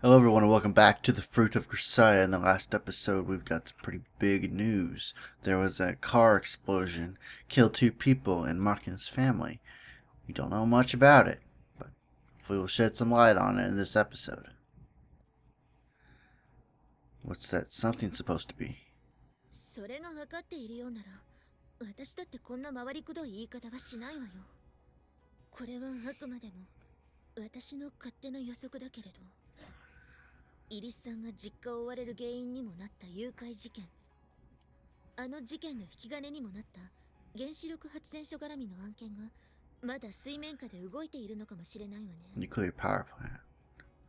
Hello everyone and welcome back to the Fruit of Grisaia. In the last episode we've got some pretty big news. There was a car explosion, killed 2 people in Makina's family. We don't know much about it, but we will shed some light on it in this episode. What's that something supposed to be? それが分かっているようなら、私だってこんな回りくどい言い方はしないわよ。これはあくまでも私の勝手な予測だけれど、イリスさんが実家を追われる原因にもなった誘拐事件、あの事件の引き金にもなった原子力発電所絡みの案件がまだ水面下で動いているのかもしれないわね。Nuclear power plant.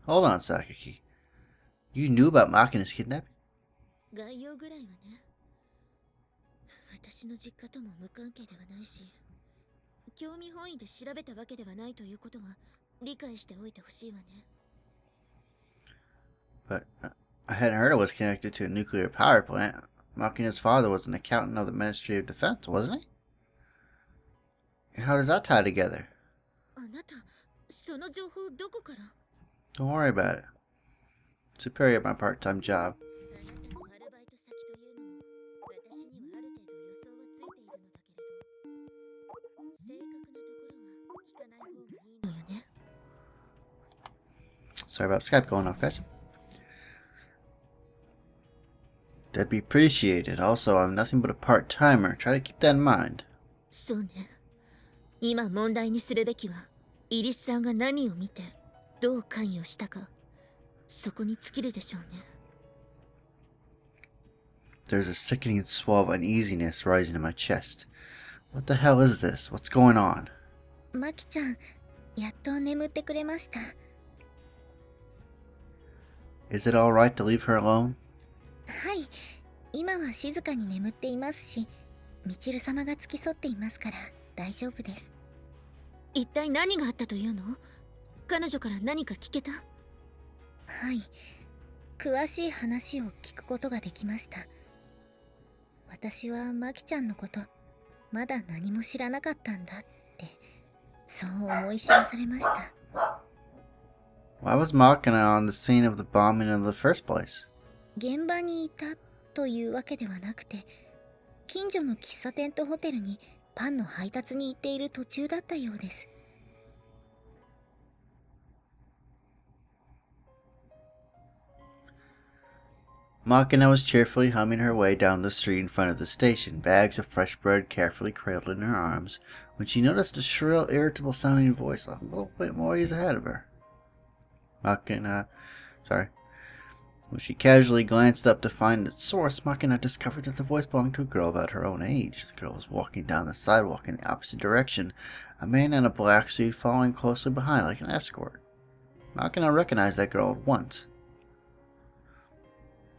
Hold on, Sakaki. You knew about Makina's kidnapping? 概要ぐらいはね。私の実家とも無関係ではないし、興味本位で調べたわけではないということは理解しておいてほしいわね。But I hadn't heard it was connected to a nuclear power plant. Makina's father was an accountant of the Ministry of Defense, wasn't he? How does that tie together? あなた、その情報どこから？ Don't worry about it. Superior at my part-time job. アルバイト先というのも私にはある程度予想はついているのだけれど、正確なところは聞かない方がいいのよね。 Sorry about Skype going off, guys. That'd be appreciated. Also, I'm nothing but a part-timer. Try to keep that in mind. そうね。今問題にするべきは、イリスさんが何を見てどう関与したか、そこに尽きるでしょうね。There's a sickening swell of uneasiness rising in my chest. What the hell is this? What's going on? マキちゃん、やっと眠ってくれました。Is it all right to leave her alone? はい、今は静かに眠っていますし、ミチル様が付き添っていますから大丈夫です。一体何があったというの？彼女から何か聞けた？はい、詳しい話を聞くことができました。私はマキちゃんのことまだ何も知らなかったんだって、そう思い知らされました。 Why was Makina on the scene of the bombing in the first place? 現場にいたというわけではなくて、近所の喫茶店とホテルにパンの配達に行っている途中だったようです。 Makina was cheerfully humming her way down the street in front of the station, bags of fresh bread carefully cradled in her arms, when she noticed a shrill, irritable-sounding voice a little bit more ease ahead of her. When she casually glanced up to find its source, Makina discovered that the voice belonged to a girl about her own age. The girl was walking down the sidewalk in the opposite direction, a man in a black suit following closely behind like an escort. Makina recognized that girl at once.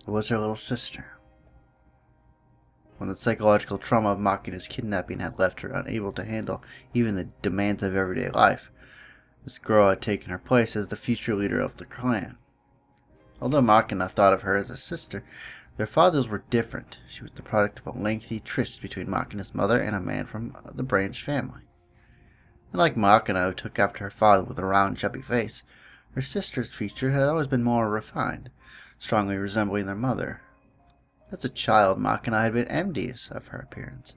It was her little sister. When the psychological trauma of Makina's kidnapping had left her unable to handle even the demands of everyday life, this girl had taken her place as the future leader of the clan. Although Makina thought of her as a sister, their fathers were different. She was the product of a lengthy tryst between Makina's mother and a man from the Branch family. Unlike Makina, who took after her father with a round, chubby face, her sister's features had always been more refined, strongly resembling their mother. As a child, Makina had been envious of her appearance.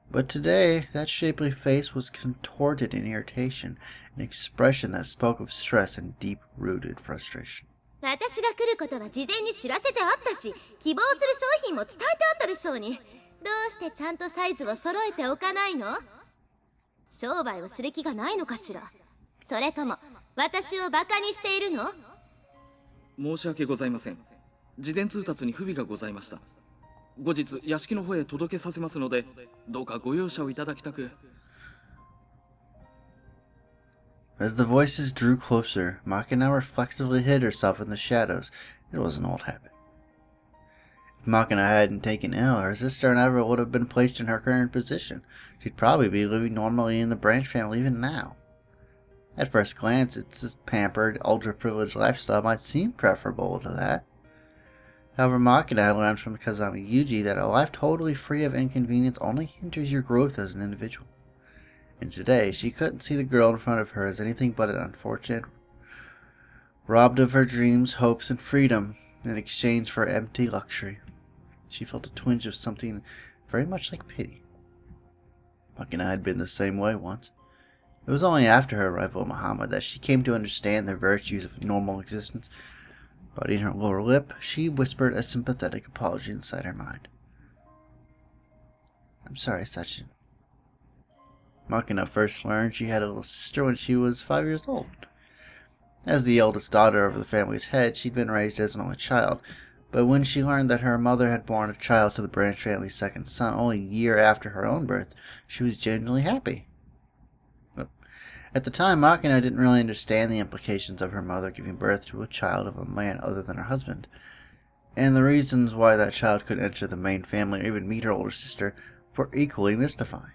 But today, that shapely face was contorted in irritation, an expression that spoke of stress and deep-rooted frustration. 私が来ることは事前に知らせてあったし、希望する商品も伝えてあったでしょうに。どうしてちゃんとサイズを揃えておかないの？商売をする気がないのかしら。それとも私をバカにしているの？申し訳ございません。事前通達に不備がございました。後日屋敷の方へ届けさせますので、どうかご容赦をいただきたく。As the voices drew closer, Makina reflexively hid herself in the shadows. It was an old habit. If Makina hadn't taken ill, her sister never would have been placed in her current position. She'd probably be living normally in the Branch family even now. At first glance, its pampered, ultra-privileged lifestyle might seem preferable to that. However, Makina had learned from Kazami Yuji that a life totally free of inconvenience only hinders your growth as an individual. And today, she couldn't see the girl in front of her as anything but an unfortunate robbed of her dreams, hopes, and freedom in exchange for empty luxury. She felt a twinge of something very much like pity. Makina had been the same way once. It was only after her arrival in Muhammad that she came to understand the virtues of normal existence. Biting her lower lip, she whispered a sympathetic apology inside her mind. "I'm sorry, Sachin." Makina first learned she had a little sister when she was 5 years old. As the eldest daughter of the family's head, she'd been raised as an only child, but when she learned that her mother had born a child to the Branch family's second son only a year after her own birth, she was genuinely happy. At the time, Makina didn't really understand the implications of her mother giving birth to a child of a man other than her husband, and the reasons why that child could enter the main family or even meet her older sister were equally mystifying.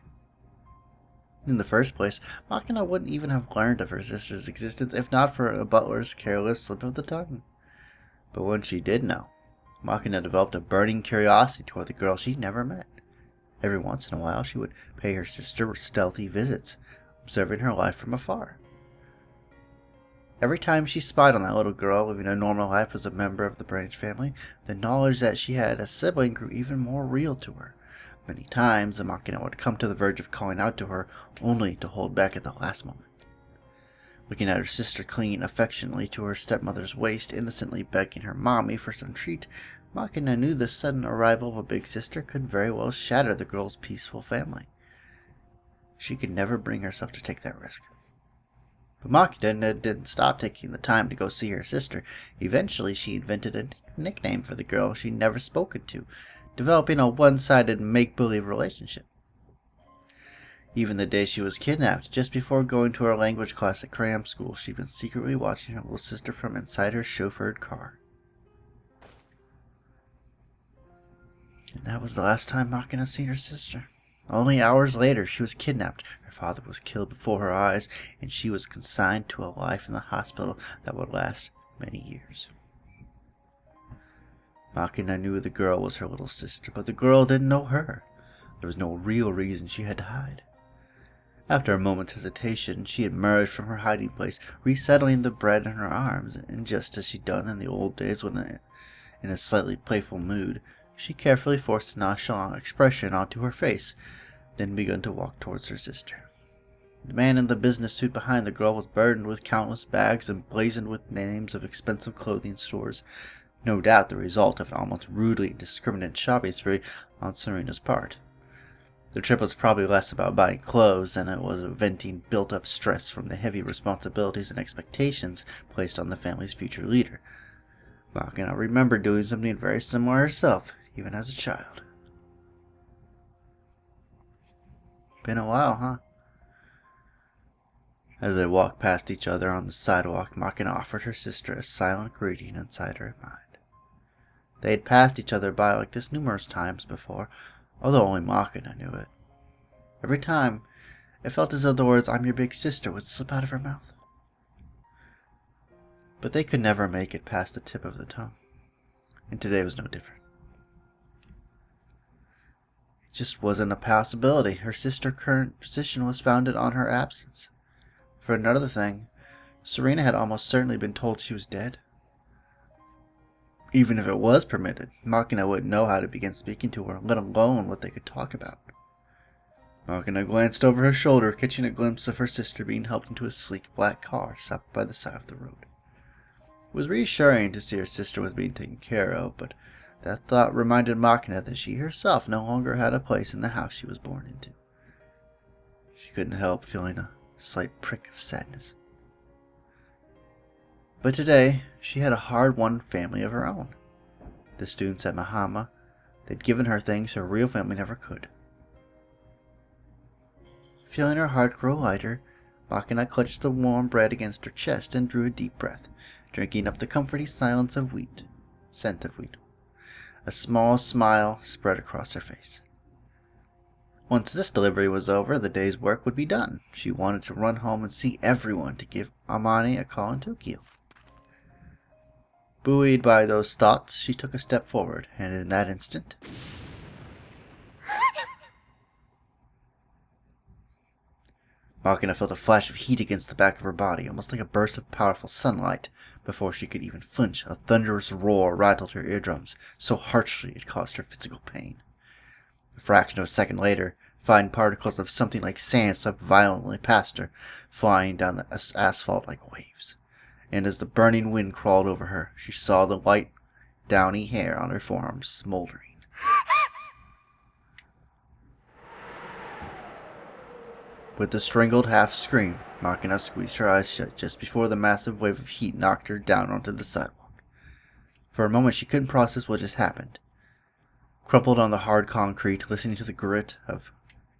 In the first place, Makina wouldn't even have learned of her sister's existence if not for a butler's careless slip of the tongue. But when she did know, Makina developed a burning curiosity toward the girl she'd never met. Every once in a while, she would pay her sister stealthy visits, observing her life from afar. Every time she spied on that little girl living a normal life as a member of the Branch family, the knowledge that she had a sibling grew even more real to her. Many times, the Makina would come to the verge of calling out to her, only to hold back at the last moment. Looking at her sister clinging affectionately to her stepmother's waist, innocently begging her mommy for some treat, Makina knew the sudden arrival of a big sister could very well shatter the girl's peaceful family. She could never bring herself to take that risk. But Makina didn't stop taking the time to go see her sister. Eventually, she invented a nickname for the girl she'd never spoken to, developing a one-sided make-believe relationship. Even the day she was kidnapped, just before going to her language class at cram school, she'd been secretly watching her little sister from inside her chauffeured car. And that was the last time Makina seen her sister. Only hours later, she was kidnapped. Her father was killed before her eyes, and she was consigned to a life in the hospital that would last many years. Makina knew the girl was her little sister, but the girl didn't know her. There was no real reason she had to hide. After a moment's hesitation, she emerged from her hiding place, resettling the bread in her arms, and just as she'd done in the old days when in a slightly playful mood, she carefully forced a nonchalant expression onto her face, then began to walk towards her sister. The man in the business suit behind the girl was burdened with countless bags emblazoned with names of expensive clothing stores, no doubt the result of an almost rudely indiscriminate shopping spree on Serena's part. The trip was probably less about buying clothes than it was venting built-up stress from the heavy responsibilities and expectations placed on the family's future leader. Makina remembered doing something very similar herself, even as a child. Been a while, huh? As they walked past each other on the sidewalk, Makina offered her sister a silent greeting inside her mind. They had passed each other by like this numerous times before, although only Makina knew it. Every time, it felt as though the words, "I'm your big sister," would slip out of her mouth. But they could never make it past the tip of the tongue, and today was no different. It just wasn't a possibility. Her sister's current position was founded on her absence. For another thing, Serena had almost certainly been told she was dead. Even if it was permitted, Makina wouldn't know how to begin speaking to her, let alone what they could talk about. Makina glanced over her shoulder, catching a glimpse of her sister being helped into a sleek black car stopped by the side of the road. It was reassuring to see her sister was being taken care of, but that thought reminded Makina that she herself no longer had a place in the house she was born into. She couldn't help feeling a slight prick of sadness. But today, she had a hard-won family of her own. The students at Mahama, they'd given her things her real family never could. Feeling her heart grow lighter, Makina clutched the warm bread against her chest and drew a deep breath, drinking up the comforting silence of scent of wheat. A small smile spread across her face. Once this delivery was over, the day's work would be done. She wanted to run home and see everyone to give Amani a call in Tokyo. Buoyed by those thoughts, she took a step forward, and in that instant, Makina felt a flash of heat against the back of her body, almost like a burst of powerful sunlight. Before she could even flinch, a thunderous roar rattled her eardrums, so harshly it caused her physical pain. A fraction of a second later, fine particles of something like sand swept violently past her, flying down the asphalt like waves. And as the burning wind crawled over her, she saw the light, downy hair on her forearms smoldering. With a strangled half-scream, Makina squeezed her eyes shut just before the massive wave of heat knocked her down onto the sidewalk. For a moment she couldn't process what just happened. Crumpled on the hard concrete, listening to the grit of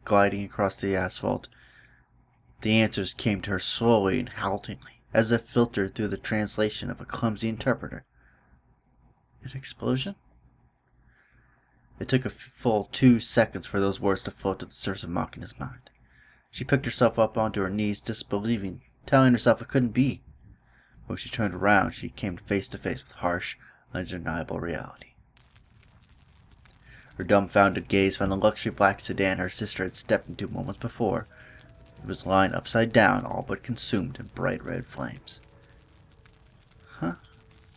gliding across the asphalt, the answers came to her slowly and haltingly, as if filtered through the translation of a clumsy interpreter. An explosion? It took a full 2 seconds for those words to float to the surface of Makina's mind. She picked herself up onto her knees, disbelieving, telling herself it couldn't be. When she turned around, she came face to face with harsh, undeniable reality. Her dumbfounded gaze found the luxury black sedan her sister had stepped into moments before. It was lying upside down, all but consumed in bright red flames. Huh?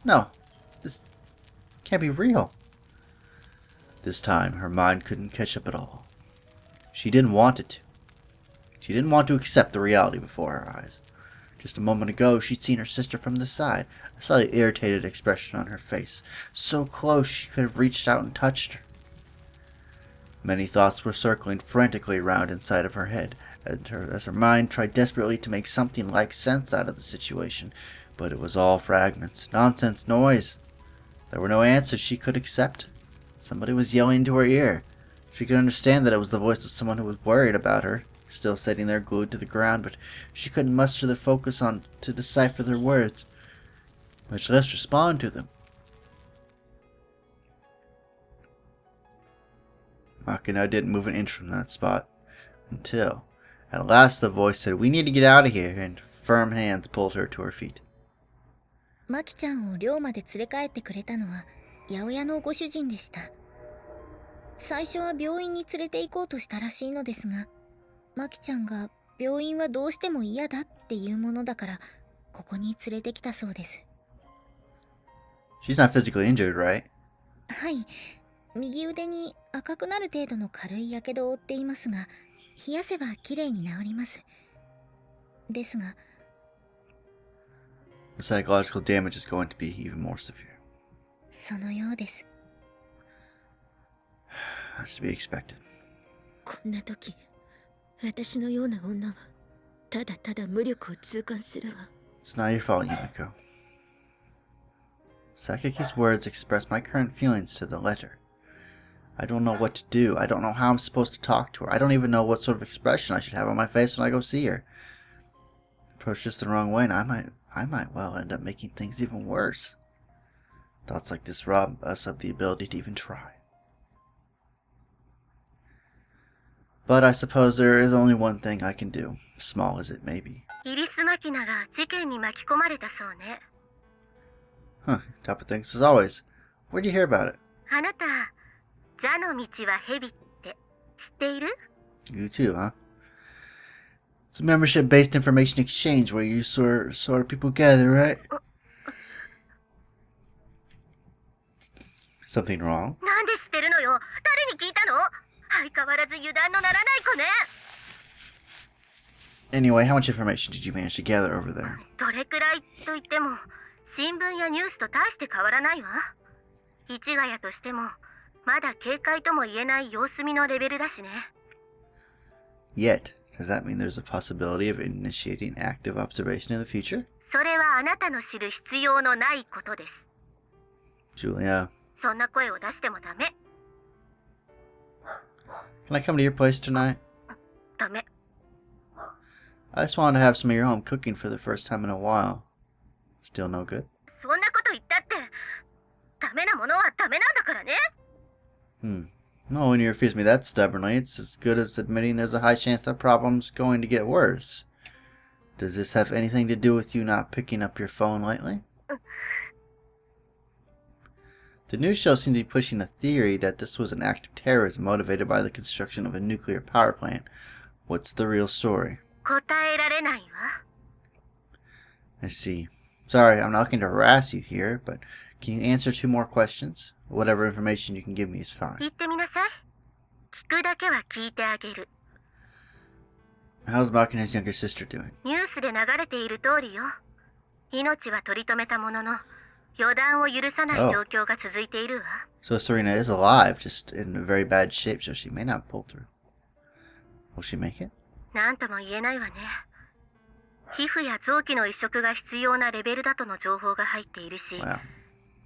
No, this can't be real. This time, her mind couldn't catch up at all. She didn't want it to. She didn't want to accept the reality before her eyes. Just a moment ago, she'd seen her sister from the side, a slightly irritated expression on her face, so close she could have reached out and touched her. Many thoughts were circling frantically around inside of her head, as her mind tried desperately to make something like sense out of the situation, but it was all fragments, nonsense, noise. There were no answers she could accept. Somebody was yelling into her ear. She could understand that it was the voice of someone who was worried about her, still sitting there glued to the ground, but she couldn't muster the focus on to decipher their words, much less respond to them. Makina didn't move an inch from that spot, until, at last the voice said, "We need to get out of here," and firm hands pulled her to her feet. マキちゃんを寮まで連れ帰ってくれたのは八百屋のご主人でした。最初は病院に連れて行こうとしたらしいのですが、マキちゃんが病院はどうしても嫌だっていうものだからここに連れてきたそうです。 She's not physically injured, right? はい、右腕に赤くなる程度の軽いやけどを負っていますが、冷やせばきれいに治ります。ですが The psychological damage is going to be even more severe. そのようです。 Has to be expected. こんな時、私のような女はただただ無力を痛感するわ。 It's not your fault, Yumiko. Sakiki's words express my current feelings to the letter. I don't know what to do. I don't know how I'm supposed to talk to her. I don't even know what sort of expression I should have on my face when I go see her. Approach this the wrong way and I might well end up making things even worse. Thoughts like this rob us of the ability to even try. But I suppose there is only one thing I can do, small as it may be. イリス・マキナが事件に巻き込まれたそうね。 Huh, top of things as always. Where'd you hear about it? あなた、蛇の道は蛇って知っている？ You too, huh? It's a membership-based information exchange where you sort of people gather, right? Something wrong? なんで知ってるのよ？誰に聞いたの？相変わらず油断のならない子ね。 Anyway, how much information did you manage to gather over there? どれくらいと言っても、新聞やニュースと大して変わらないわ。市ヶ谷としても、まだ警戒とも言えない様子見のレベルだしね。 Yet, does that mean there's a possibility of initiating active observation in the future? それはあなたの知る必要のないことです。 Julia, そんな声を出してもダメ。 can I come to your place tonight? ダメ。 I just wanted to have some of your home cooking for the first time in a while. Still no good? そんなこと言ったって、ダメなものはダメなんだからね。 No, when you refuse me that stubbornly, it's as good as admitting there's a high chance that problem's going to get worse. Does this have anything to do with you not picking up your phone lately? The news show seemed to be pushing a theory that this was an act of terrorism motivated by the construction of a nuclear power plant. What's the real story? 答えられないわ。 I see. Sorry, I'm not looking to harass you here, but can you answer 2 more questions? Whatever information you can give me is fine. 言ってみなさい。聞くだけは聞いてあげる。 How's Makina's younger sister doing? ニュースで流れている通りよ。命は取り留めたものの、予断を許さない状況が続いているわ。 So Serena is alive, just in a very bad shape, so she may not pull through. Will she make it? なんとも言えないわね。皮膚や臓器の移植が必要なレベルだとの情報が入っているし、 Wow.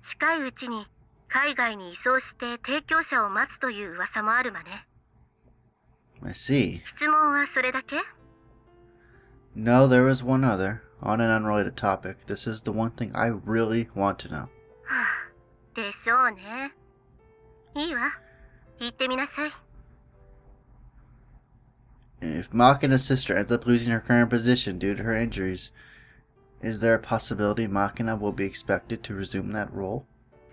近いうちに海外に移送して提供者を待つという噂もあるわね。 I see. 質問はそれだけ？ No, there was one other. On an unrelated topic. This is the one thing I really want to know. はあ、でしょうね。いいわ。言ってみなさい。 If Makina's sister ends up losing her current position due to her injuries, is there a possibility Makina will be expected to resume that role?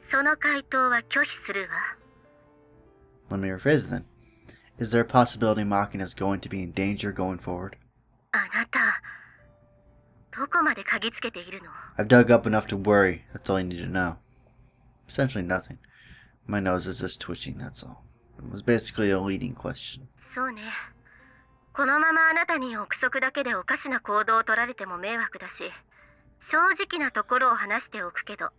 その回答は拒否するわ。 Let me rephrase it then. Is there a possibility Makina is going to be in danger going forward? あなた、どこまで嗅ぎつけているの？ I've dug up enough to worry. That's all you need to know. Essentially nothing. My nose is just twitching, that's all. It was basically a leading question. そうね。このままあなたに憶測だけでおかしな行動を取られても迷惑だし、正直なところを話しておくけど、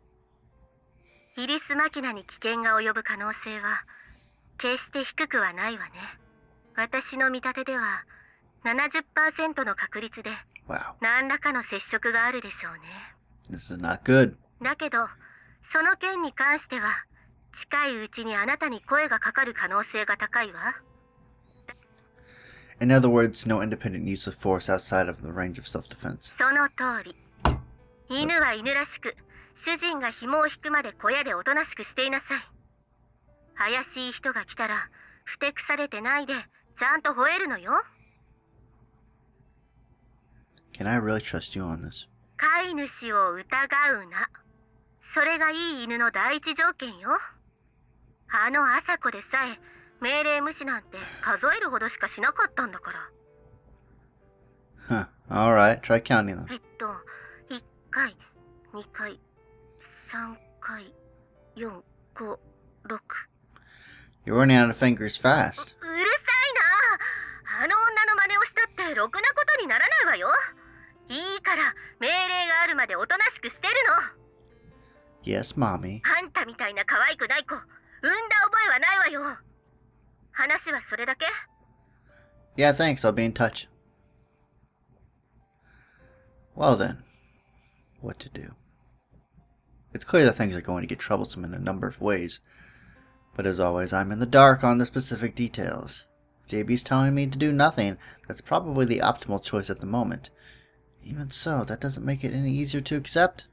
イリス・マキナに危険が及ぶ可能性は決して低くはないわね。私の見立てでは 70% の確率で Wow. 何らかの接触があるでしょうね。 This is not good. だけど、その件に関しては近いうちにあなたに声がかかる可能性が高いわ。 In other words, no independent use of force outside of the range of self-defense. その通り。犬は犬らしく、主人が紐を引くまで小屋でおとなしくしていなさい。怪しい人が来たら、ふてくされてないで、ちゃんと吠えるのよ。 Can I really trust you on this? 飼い主を疑うな。それがいい犬の第一条件よ。あの朝子でさえ、命令無視なんて数えるほどしかしなかったんだから。 Huh. Alright, try counting them. 1回、2回、3回、4、5、6。 You're running out of fingers fast. うるさいな。あの女の真似をしたってろくなことにならないわよ。いいから命令があるまでおとなしくしてるの。 Yes, Mommy. あんたみたいな可愛くない子、産んだ覚えはないわよ。話はそれだけ？ Yeah, thanks. I'll be in touch. Well then, what to do? It's clear that things are going to get troublesome in a number of ways. But as always, I'm in the dark on the specific details. JB's telling me to do nothing. That's probably the optimal choice at the moment. Even so, that doesn't make it any easier to accept.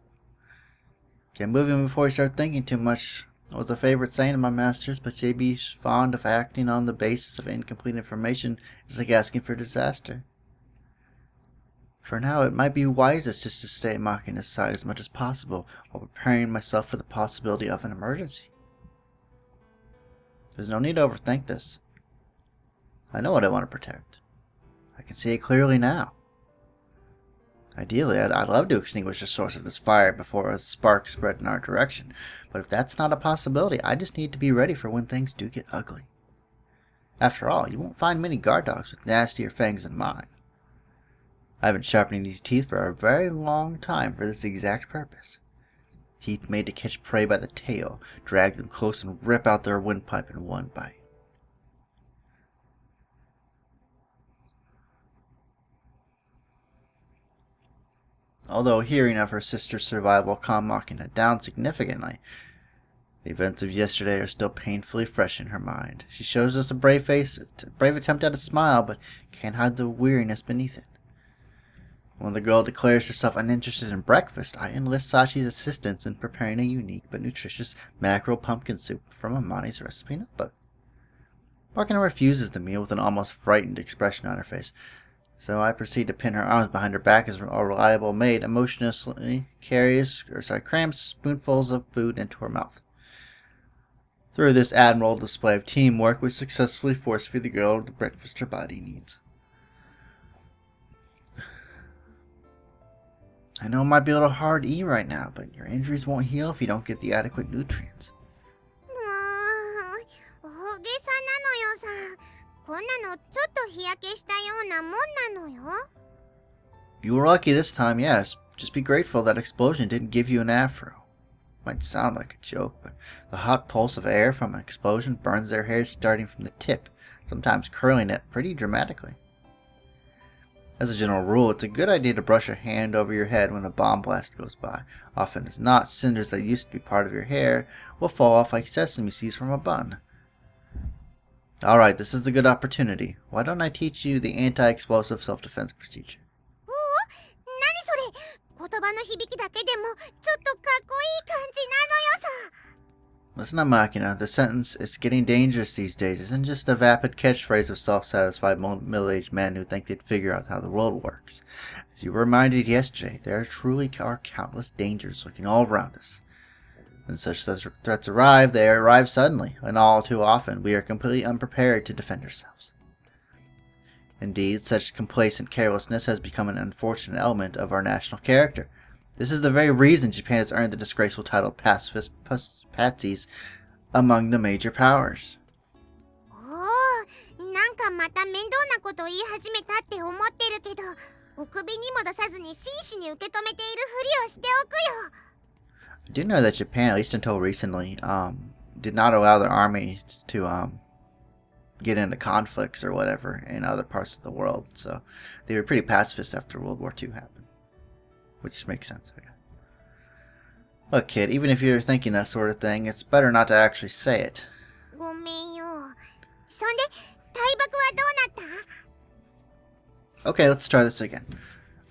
Get moving before you start thinking too much. That was a favorite saying of my master's, but JB's fond of acting on the basis of incomplete information is like asking for disaster. For now, it might be wisest just to stay at Makina's side as much as possible while preparing myself for the possibility of an emergency. There's no need to overthink this. I know what I want to protect. I can see it clearly now. Ideally, I'd love to extinguish the source of this fire before a spark spread in our direction, but if that's not a possibility, I just need to be ready for when things do get ugly. After all, you won't find many guard dogs with nastier fangs than mine. I've been sharpening these teeth for a very long time for this exact purpose. Teeth made to catch prey by the tail, drag them close, and rip out their windpipe in one bite. Although hearing of her sister's survival calmed Makina down significantly, the events of yesterday are still painfully fresh in her mind. She shows us a brave attempt at a smile, but can't hide the weariness beneath it. When the girl declares herself uninterested in breakfast, I enlist Sashi's assistance in preparing a unique but nutritious mackerel pumpkin soup from Amani's recipe notebook. Makina refuses the meal with an almost frightened expression on her face, so I proceed to pin her arms behind her back as a reliable maid emotionlessly crams spoonfuls of food into her mouth. Through this admirable display of teamwork, we successfully force feed the girl the breakfast her body needs. I know it might be a little hard to eat right now, but your injuries won't heal if you don't get the adequate nutrients. 大げさなのよさ。こんなのちょっと日焼けしたようなもんなのよ。 You were lucky this time, yes. Just be grateful that explosion didn't give you an afro. Might sound like a joke, but the hot pulse of air from an explosion burns their hair starting from the tip, sometimes curling it pretty dramatically. As a general rule, it's a good idea to brush your hand over your head when a bomb blast goes by. Often as not, cinders that used to be part of your hair will fall off like sesame seeds from a bun. Alright, this is a good opportunity. Why don't I teach you the anti-explosive self-defense procedure? おお、何それ。言葉の響きだけでもちょっとかっこいい感じなのよさ。 Listen up, Makina. The sentence, "It's getting dangerous these days," isn't just a vapid catchphrase of self-satisfied middle-aged men who think they'd figure out how the world works. As you were reminded yesterday, there truly are countless dangers lurking all around us. When such threats arrive, they arrive suddenly, and all too often we are completely unprepared to defend ourselves. Indeed, such complacent carelessness has become an unfortunate element of our national character. This is the very reason Japan has earned the disgraceful title of pacifist patsies among the major powers. おお、なんかまた面倒なこと言い始めたって思ってるけど、お首にも出さずに真摯に受け止めているふりをしておくよ。 I do know that Japan, at least until recently, did not allow their army to get into conflicts or whatever in other parts of the world. So they were pretty pacifist after World War II happened, which makes sense. Look, kid, even if you're thinking that sort of thing, it's better not to actually say it. ごめんよ。そんで、大爆はどうなった？ Okay, let's try this again.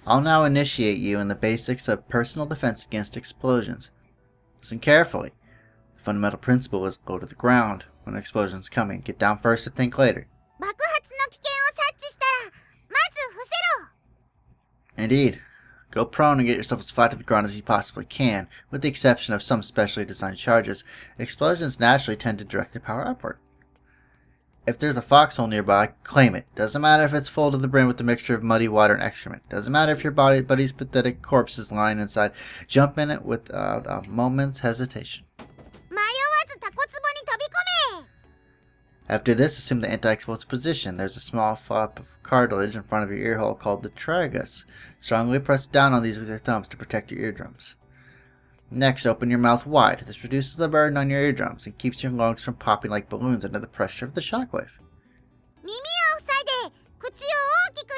I'll now initiate you in the basics of personal defense against explosions. Listen carefully. The fundamental principle is go to the ground when an explosion is coming. Get down first and think later. 爆発の危険を察知したら、まず伏せろ。 Indeed. Go prone and get yourself as flat to the ground as you possibly can. With the exception of some specially designed charges, explosions naturally tend to direct their power upward. If there's a foxhole nearby, claim it. Doesn't matter if it's full to the brim with a mixture of muddy water and excrement. Doesn't matter if your buddy's pathetic corpse is lying inside. Jump in it without a moment's hesitation. 迷わずタコツボに飛び込め。 After this, assume the anti-explosive position. There's a small flap of cartilage in front of your ear hole called the tragus. Strongly press down on these with your thumbs to protect your eardrums. Next, open your mouth wide. This reduces the burden on your eardrums and keeps your lungs from popping like balloons under the pressure of the shockwave. 耳を塞いで、口を大きく開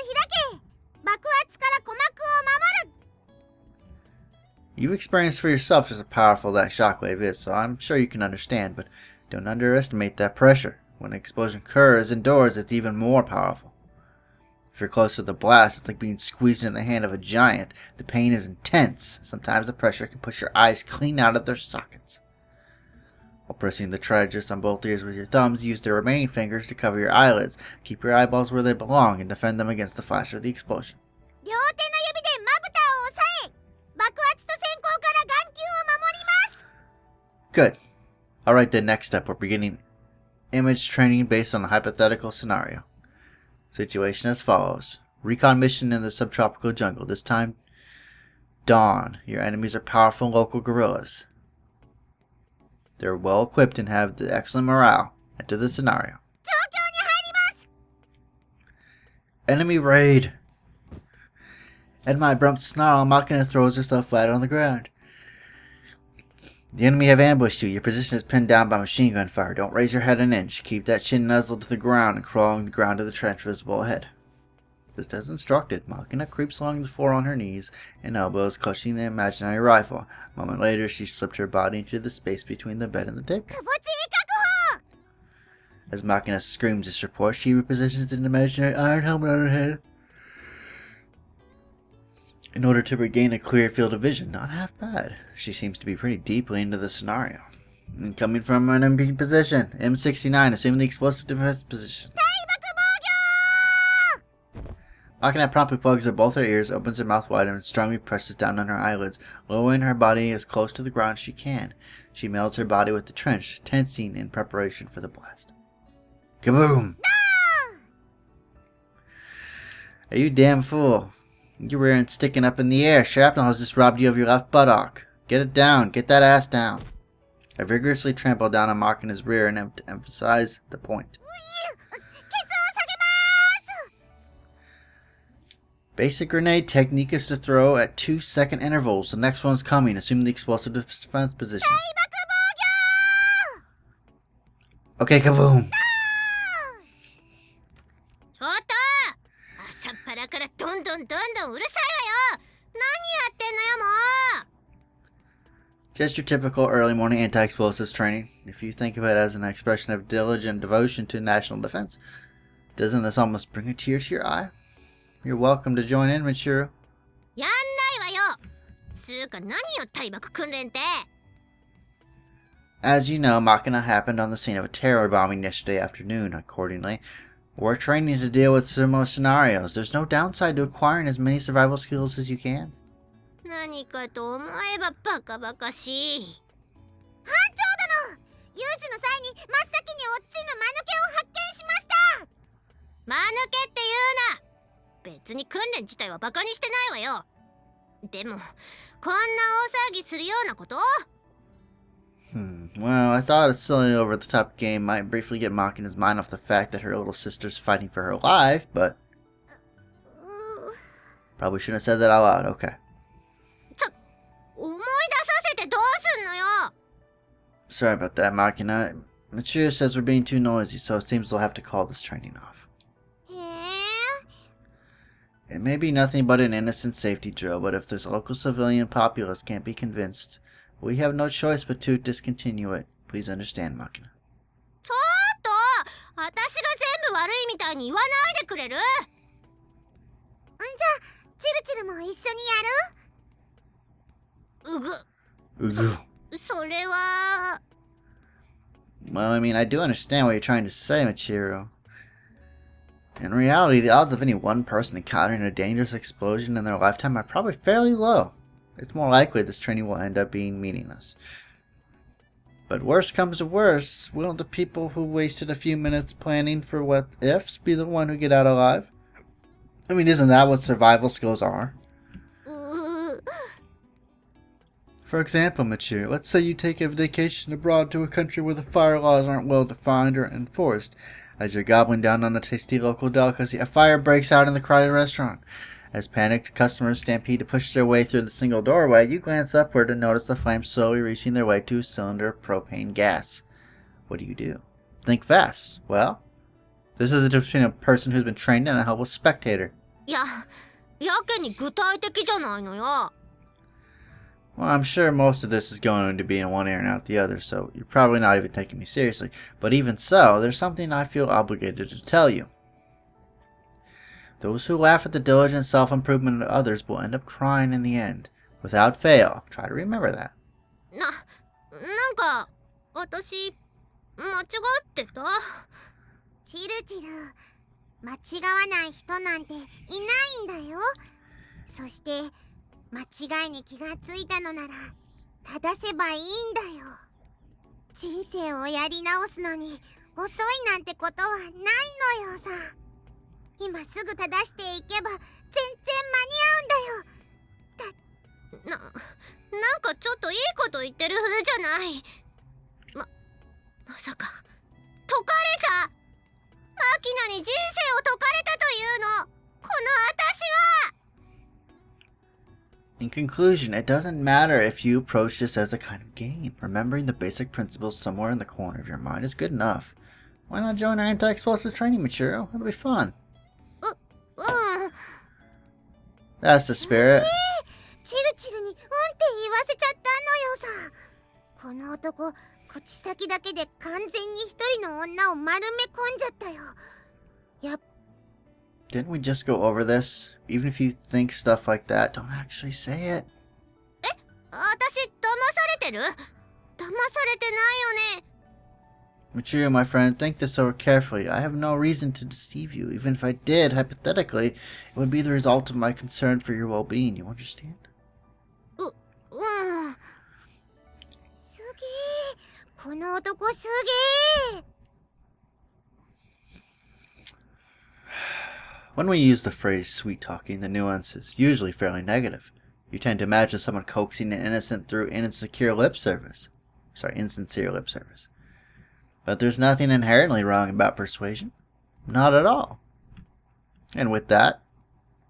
け。爆発から鼓膜を守る。 You've experienced for yourself just how powerful that shockwave is, so I'm sure you can understand, but don't underestimate that pressure. When an explosion occurs indoors, it's even more powerful. If you're close to the blast, it's like being squeezed in the hand of a giant. The pain is intense. Sometimes the pressure can push your eyes clean out of their sockets. While pressing the tragus on both ears with your thumbs, use the remaining fingers to cover your eyelids. Keep your eyeballs where they belong and defend them against the flash of the explosion. 両手の指でまぶたを押さえ、爆発と閃光から眼球を守ります。 Good. Alright then, next up, we're beginning image training based on a hypothetical scenario. Situation as follows. Recon mission in the subtropical jungle. This time, dawn. Your enemies are powerful local guerrillas. They're well equipped and have the excellent morale. Enter the scenario. 状況に入ります。 Enemy raid. At my abrupt snarl, Makina throws herself flat on the ground. The enemy have ambushed you. Your position is pinned down by machine gun fire. Don't raise your head an inch. Keep that chin nuzzled to the ground and crawl on the ground to the trench visible ahead. Just as instructed, Makina creeps along the floor on her knees and elbows, clutching the imaginary rifle. A moment later, she slipped her body into the space between the bed and the table. くぼち確保。 As Makina screams this report, she repositions an imaginary iron helmet on her head in order to regain a clear field of vision. Not half bad. She seems to be pretty deeply into the scenario. And coming from an enemy position, M69, assuming the explosive defense position. 大爆防御。 Makina promptly plugs up both her ears, opens her mouth wide, and strongly presses down on her eyelids, lowering her body as close to the ground as she can. She melds her body with the trench, tensing in preparation for the blast. Kaboom! Are you damn fool? Your rear end sticking up in the air. Shrapnel has just robbed you of your left buttock. Get it down. Get that ass down. I vigorously trampled down on Makina's rear and to emphasize the point. Basic grenade technique is to throw at 2-second intervals. The next one's coming. Assume the explosive defense position. Okay, kaboom. ちょっと朝っぱらからどんどんうるさいわよ。何やってんのよもう。 Just your typical early morning anti-explosives training. If you think of it as an expression of diligent devotion to national defense, doesn't this almost bring a tear to your eye? You're welcome to join in, Michiru. やんないわよ。つうか何よ対爆訓練って。 As you know, Makina happened on the scene of a terror bombing yesterday afternoon. Accordingly, we're training to deal with similar scenarios. There's no downside to acquiring as many survival skills as you can. 何かと思えばバカバカしい。班長殿、有事の際に真っ先におっちの間抜けを発見しました。間抜けって言うな。別に訓練自体はバカにしてないわよ。でもこんな大騒ぎするようなこと？ Well, I thought a silly over-the-top game might briefly get Makina's mind off the fact that her little sister's fighting for her life, but probably shouldn't have said that out loud. Okay. 思い出させてどうすんのよ。 Sorry about that, Makina. Michiru says we're being too noisy, so it seems we'll have to call this training off. へえ。 It may be nothing but an innocent safety drill, but if this local civilian populace can't be convinced, we have no choice but to discontinue it. Please understand, Makina. ちょっと私が全部悪いみたいに言わないでくれる？じゃあチルチルも一緒にやる？ それは。 Well, I mean, I do understand what you're trying to say, Michiru. In reality, the odds of any one person encountering a dangerous explosion in their lifetime are probably fairly low. It's more likely this training will end up being meaningless. But worst comes to worst, won't the people who wasted a few minutes planning for what ifs be the one who get out alive? I mean, isn't that what survival skills are? For example, Michiru, let's say you take a vacation abroad to a country where the fire laws aren't well defined or enforced. As you're gobbling down on a tasty local delicacy, a fire breaks out in the crowded restaurant. As panicked customers stampede to push their way through the single doorway, you glance upward and notice the flames slowly reaching their way to a cylinder of propane gas. What do? Think fast. Well, this is the difference between a person who's been trained and a helpless spectator. やけに具体的じゃないのよ。 Well, I'm sure most of this is going to be in one ear and out the other, so you're probably not even taking me seriously. But even so, there's something I feel obligated to tell you. Those who laugh at the diligent self-improvement of others will end up crying in the end. Without fail. Try to remember that. なんか私間違ってた？チルチル、間違わない人なんていないんだよ。そして間違いに気がついたのなら正せばいいんだよ。人生をやり直すのに遅いなんてことはないのよさ。今すぐ正していけば全然間に合うんだよ。なんかちょっといいこと言ってる風じゃない。まさか解かれた？マキナに人生を解かれたというの？この私は。 In conclusion, it doesn't matter if you approach this as a kind of game. Remembering the basic principles somewhere in the corner of your mind is good enough. Why not join our anti-explosive training material? It'll be fun. That's the spirit. チルチルにうんって言わせちゃったのよさ。この男、口先だけで完全に一人の女を丸め込んじゃったよ。Didn't we just go over this? Even if you think stuff like that, don't actually say it. 私騙されてる？騙されてないよね。 Michiru, my friend, think this over carefully. I have no reason to deceive you. Even if I did, hypothetically, it would be the result of my concern for your well-being. You understand? すげえ。この男すげえ。When we use the phrase sweet talking, the nuance is usually fairly negative. You tend to imagine someone coaxing an innocent through insincere lip service. But there's nothing inherently wrong about persuasion. Not at all. And with that,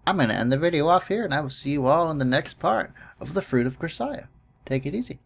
I'm going to end the video off here, and I will see you all in the next part of The Fruit of Grisaia. Take it easy.